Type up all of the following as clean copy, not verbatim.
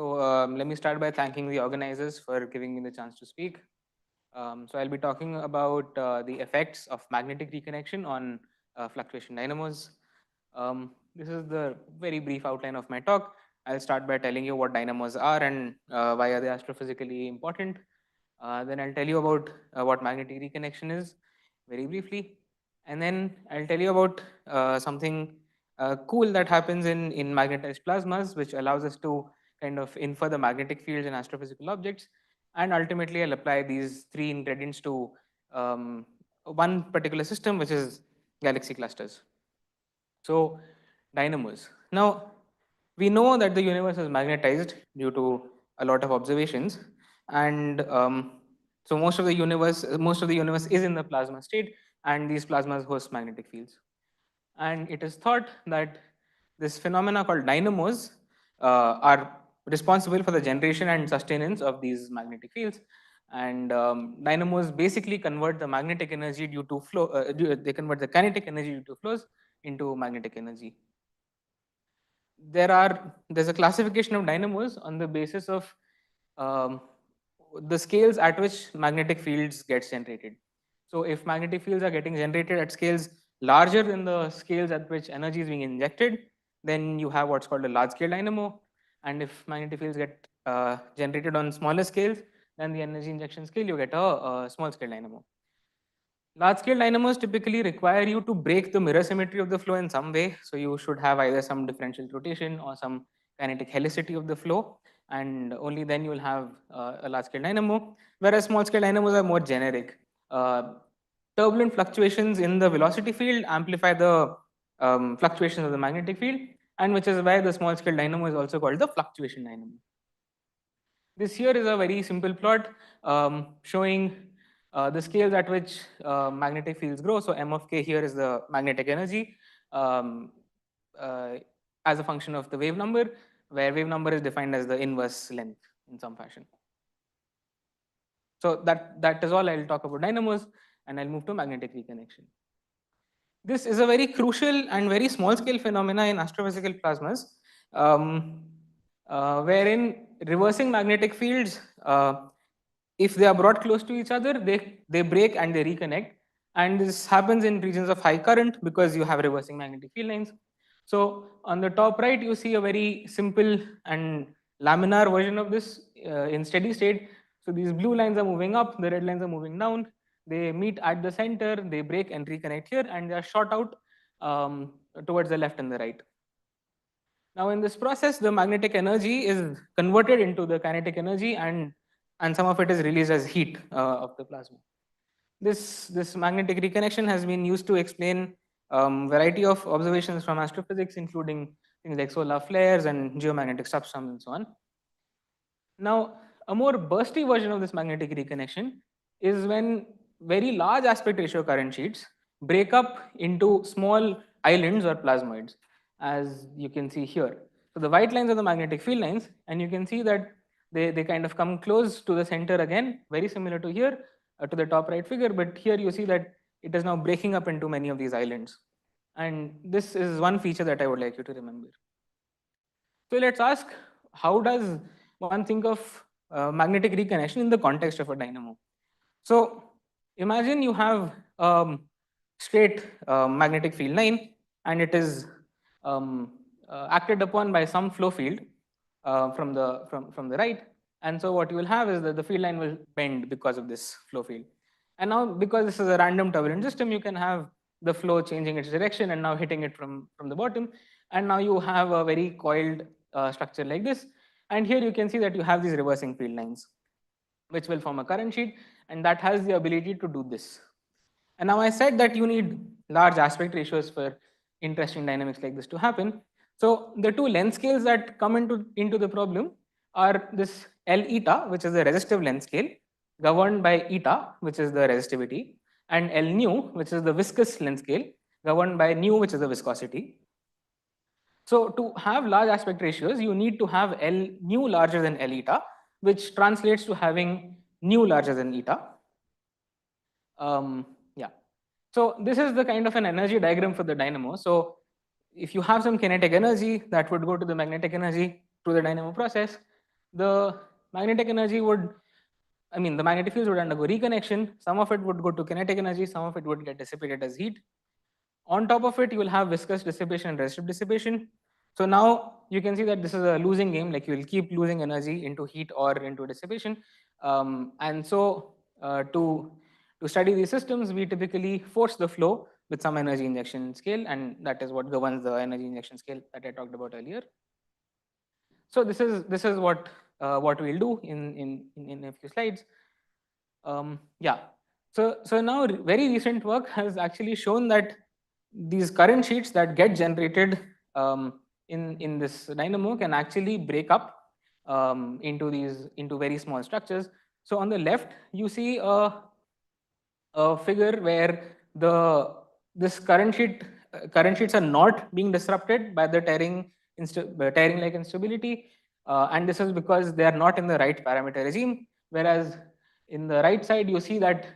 So let me start by thanking the organizers for giving me the chance to speak. So I'll be talking about the effects of magnetic reconnection on fluctuation dynamos. This is the very brief outline of my talk. I'll start by telling you what dynamos are and why are they astrophysically important. Then I'll tell you about what magnetic reconnection is very briefly. And then I'll tell you about something cool that happens in magnetized plasmas, which allows us to kind of infer the magnetic fields in astrophysical objects. And ultimately, I'll apply these three ingredients to one particular system, which is galaxy clusters. So, dynamos. Now, we know that the universe is magnetized due to a lot of observations, and so most of the universe is in the plasma state, and these plasmas host magnetic fields. And it is thought that this phenomena called dynamos are responsible for the generation and sustenance of these magnetic fields. And dynamos basically convert the magnetic energy due to flow. They convert the kinetic energy due to flows into magnetic energy. There's a classification of dynamos on the basis of um, the scales at which magnetic fields gets generated. So if magnetic fields are getting generated at scales larger than the scales at which energy is being injected, then you have what's called a large scale dynamo. And if magnetic fields get generated on smaller scales than the energy injection scale, you get a small scale dynamo. Large scale dynamos typically require you to break the mirror symmetry of the flow in some way. So you should have either some differential rotation or some kinetic helicity of the flow, and only then you will have a large scale dynamo. Whereas small scale dynamos are more generic. Uh, Turbulent fluctuations in the velocity field amplify the fluctuations of the magnetic field, and which is why the small scale dynamo is also called the fluctuation dynamo. This here is a very simple plot showing the scales at which magnetic fields grow. So m of k here is the magnetic energy um, uh, as a function of the wave number, where wave number is defined as the inverse length in some fashion. So that is all I'll talk about dynamos, and I'll move to magnetic reconnection. This is a very crucial and very small scale phenomena in astrophysical plasmas, um, wherein reversing magnetic fields, if they are brought close to each other, they break and they reconnect. And this happens in regions of high current because you have reversing magnetic field lines. So on the top right, you see a very simple and laminar version of this in steady state. So these blue lines are moving up, the red lines are moving down. They meet at the center, they break and reconnect here, and they are shot out towards the left and the right. Now, in this process, the magnetic energy is converted into the kinetic energy, and some of it is released as heat of the plasma. This magnetic reconnection has been used to explain variety of observations from astrophysics, including things like solar flares and geomagnetic substorms and so on. Now, a more bursty version of this magnetic reconnection is when very large aspect ratio current sheets break up into small islands or plasmoids, as you can see here. So the white lines are the magnetic field lines, and you can see that they kind of come close to the center again, very similar to here, to the top right figure, but here you see that it is now breaking up into many of these islands. And this is one feature that I would like you to remember. So let's ask, how does one think of magnetic reconnection in the context of a dynamo? So imagine you have straight magnetic field line, and it is acted upon by some flow field from the right. And so what you will have is that the field line will bend because of this flow field. And now, because this is a random turbulent system, you can have the flow changing its direction and now hitting it from the bottom. And now you have a very coiled structure like this. And here you can see that you have these reversing field lines, which will form a current sheet, and that has the ability to do this. And now I said that you need large aspect ratios for interesting dynamics like this to happen. So the two length scales that come into the problem are this L eta, which is the resistive length scale, governed by eta, which is the resistivity, and L nu, which is the viscous length scale, governed by nu, which is the viscosity. So to have large aspect ratios, you need to have L nu larger than L eta, which translates to having nu larger than eta. Yeah. So this is the kind of an energy diagram for the dynamo. So if you have some kinetic energy that would go to the magnetic energy through the dynamo process, the magnetic energy would, I mean, the magnetic fields would undergo reconnection. Some of it would go to kinetic energy, some of it would get dissipated as heat. On top of it, you will have viscous dissipation and resistive dissipation. So now you can see that this is a losing game, like you will keep losing energy into heat or into dissipation. And so to study these systems, we typically force the flow with some energy injection scale, and that is what governs the energy injection scale that I talked about earlier. So this is what we'll do in a few slides. Yeah. So now very recent work has actually shown that these current sheets that get generated in this dynamo can actually break up into very small structures. So on the left, you see a figure where this current sheets are not being disrupted by the tearing like instability, and this is because they are not in the right parameter regime. Whereas in the right side, you see that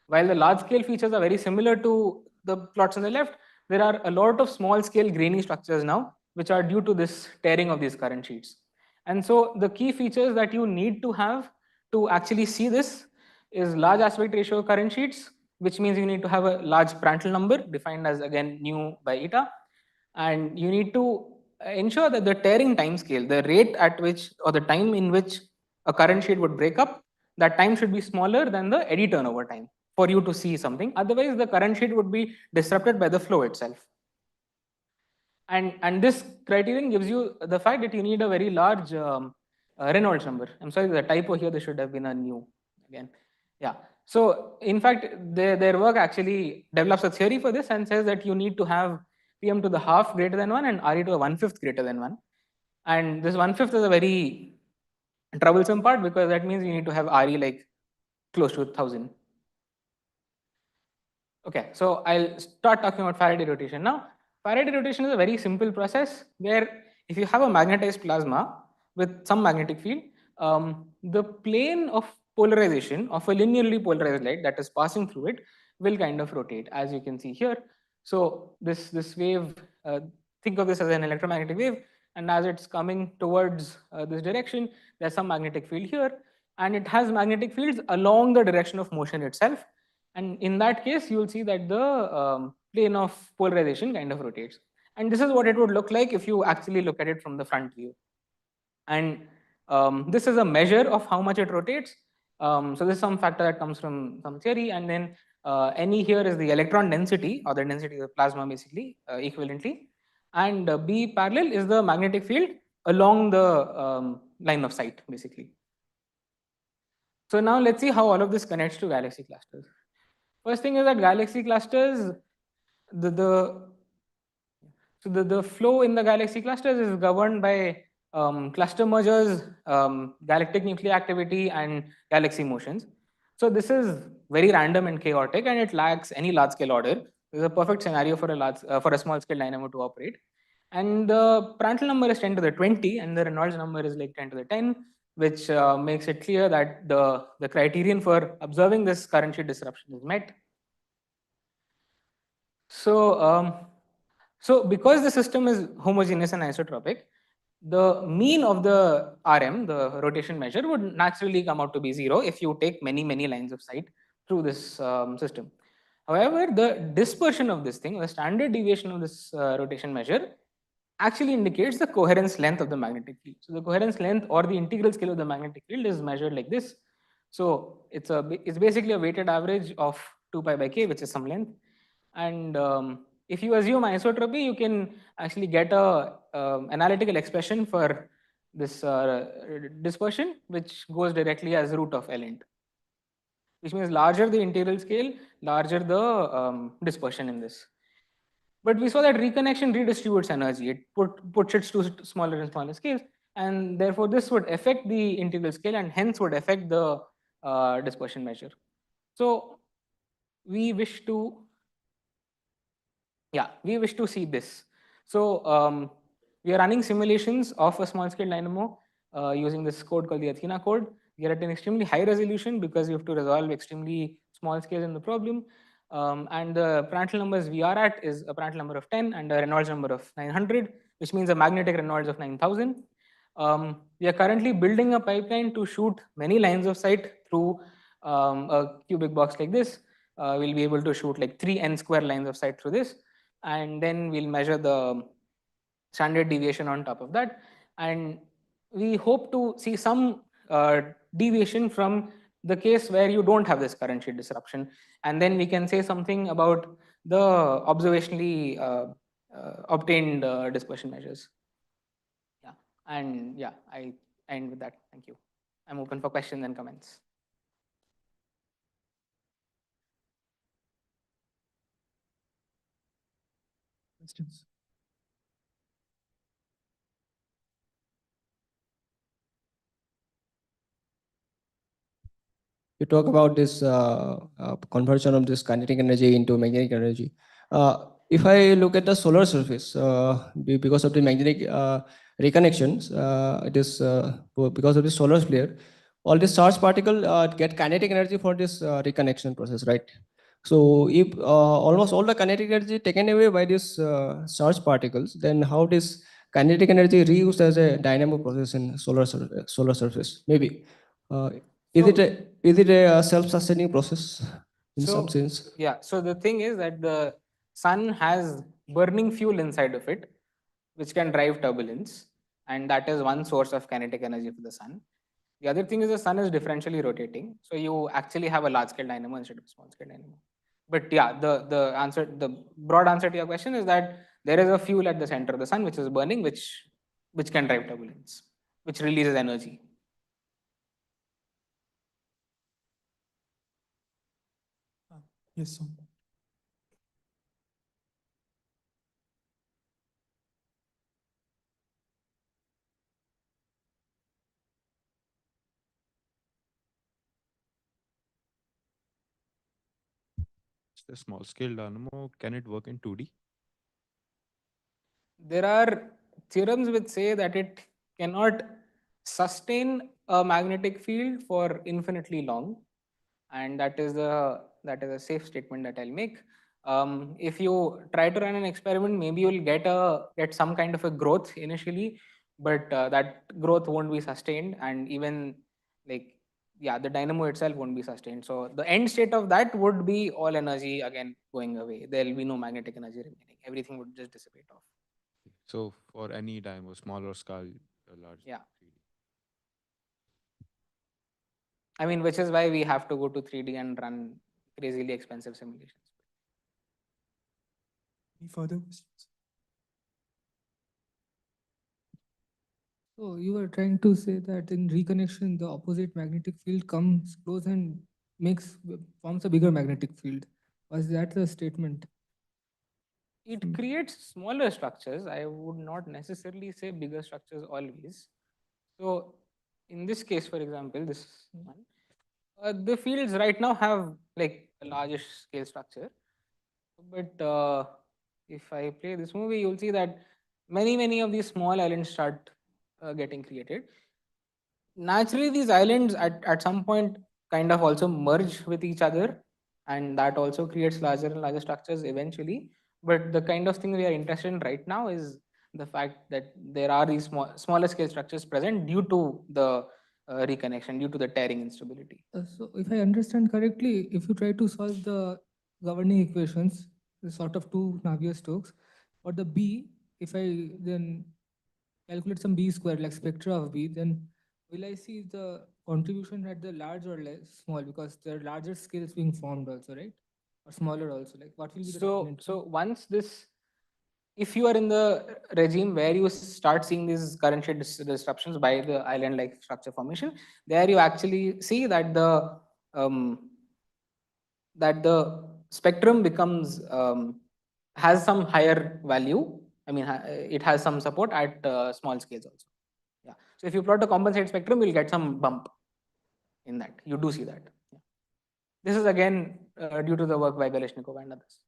while the large scale features are very similar to the plots on the left, there are a lot of small scale grainy structures now, which are due to this tearing of these current sheets. And so the key features that you need to have to actually see this is large aspect ratio current sheets, which means you need to have a large Prandtl number defined as again nu by eta, and you need to ensure that the tearing time scale, the rate at which or the time in which a current sheet would break up, that time should be smaller than the eddy turnover time for you to see something. Otherwise, the current sheet would be disrupted by the flow itself. And this criterion gives you the fact that you need a very large Reynolds number. I'm sorry, the typo here, there should have been a nu again. Yeah. So in fact, their work actually develops a theory for this and says that you need to have Pm to the half greater than 1 and Re to the 1/5 greater than 1. And this 1/5 is a very troublesome part because that means you need to have Re like close to 1000. Okay, so I'll start talking about Faraday rotation now. Faraday rotation is a very simple process where if you have a magnetized plasma with some magnetic field, the plane of polarization of a linearly polarized light that is passing through it will kind of rotate, as you can see here. So this wave, think of this as an electromagnetic wave, and as it's coming towards this direction, there's some magnetic field here, and it has magnetic fields along the direction of motion itself. And in that case, you will see that the plane of polarization kind of rotates. And this is what it would look like if you actually look at it from the front view. And this is a measure of how much it rotates. So this is some factor that comes from some theory. And then NE here is the electron density, or the density of the plasma basically, equivalently. And B parallel is the magnetic field along the line of sight, basically. So now let's see how all of this connects to galaxy clusters. First thing is that galaxy clusters, the the flow in the galaxy clusters is governed by cluster mergers, galactic nuclear activity, and galaxy motions. So this is very random and chaotic, and it lacks any large scale order. This is a perfect scenario for a small scale dynamo to operate. And the Prandtl number is 10 to the 20, and the Reynolds number is like 10 to the 10, which makes it clear that the criterion for observing this current sheet disruption is met. So because the system is homogeneous and isotropic, the mean of the RM, the rotation measure, would naturally come out to be 0 if you take many lines of sight through this system. However, the dispersion of this thing, the standard deviation of this rotation measure, actually indicates the coherence length of the magnetic field. So the coherence length or the integral scale of the magnetic field is measured like this. So it's basically a weighted average of 2 pi by k, which is some length. And if you assume isotropy, you can actually get a analytical expression for this dispersion, which goes directly as root of Lint, which means larger the integral scale, larger the dispersion in this. But we saw that reconnection redistributes energy. It puts it to smaller and smaller scales, and therefore this would affect the integral scale and hence would affect the dispersion measure. So we wish to see this. So we are running simulations of a small scale dynamo using this code called the Athena code. We are at an extremely high resolution because we have to resolve extremely small scales in the problem. And the Prandtl numbers we are at is a Prandtl number of 10 and a Reynolds number of 900, which means a magnetic Reynolds of 9000. We are currently building a pipeline to shoot many lines of sight through a cubic box like this. We'll be able to shoot like 3n square lines of sight through this, and then we'll measure the standard deviation on top of that, and we hope to see some deviation from the case where you don't have this current sheet disruption, and then we can say something about the observationally obtained dispersion measures. Yeah, and yeah, I end with that. Thank you. I'm open for questions and comments. Questions? You talk about this conversion of this kinetic energy into magnetic energy. If I look at the solar surface, because of the magnetic reconnections, it is because of the solar flare, all these charged particles get kinetic energy for this reconnection process, right? So if almost all the kinetic energy taken away by these charged particles, then how this kinetic energy reused as a dynamo process in solar surface? Maybe. Uh, is it a self-sustaining process in some sense? Yeah, so the thing is that the sun has burning fuel inside of it, which can drive turbulence, and that is one source of kinetic energy for the sun. The other thing is the sun is differentially rotating, so you actually have a large scale dynamo instead of a small scale dynamo. But yeah, the broad answer to your question is that there is a fuel at the center of the sun which is burning, which can drive turbulence, which releases energy. Yes, sir. The small scale dynamo, can it work in 2D? There are theorems which say that it cannot sustain a magnetic field for infinitely long, and that is a safe statement that I'll make. If you try to run an experiment, maybe you'll get some kind of a growth initially, but that growth won't be sustained, and even like yeah, the dynamo itself won't be sustained. So the end state of that would be all energy again going away. There will be no magnetic energy remaining. Everything would just dissipate off. So for any dynamo, small or scale, large. Yeah. 3D. I mean, which is why we have to go to 3D and run crazily expensive simulations. Any further questions? So you were trying to say that in reconnection, the opposite magnetic field comes close and forms a bigger magnetic field. Was that the statement? It creates smaller structures. I would not necessarily say bigger structures always. So in this case, for example, this one, the fields right now have like a largish scale structure. But if I play this movie, you'll see that many of these small islands start getting created. Naturally, these islands at some point kind of also merge with each other, and that also creates larger and larger structures eventually. But the kind of thing we are interested in right now is the fact that there are these smaller scale structures present due to the reconnection, due to the tearing instability. So if I understand correctly, if you try to solve the governing equations, the sort of two Navier-Stokes, for the B, if I then calculate some B square like spectra of B, then will I see the contribution at the large or less small, because there are larger scales being formed also, right? Or smaller also, like what will be the dominant? So once this, if you are in the regime where you start seeing these current sheet disruptions by the island like structure formation, there you actually see that um, the spectrum becomes has some higher value. I mean, it has some support at small scales also. Yeah. So if you plot a compensate spectrum, you'll get some bump in that. You do see that. Yeah. This is again due to the work by Galishnikov and others.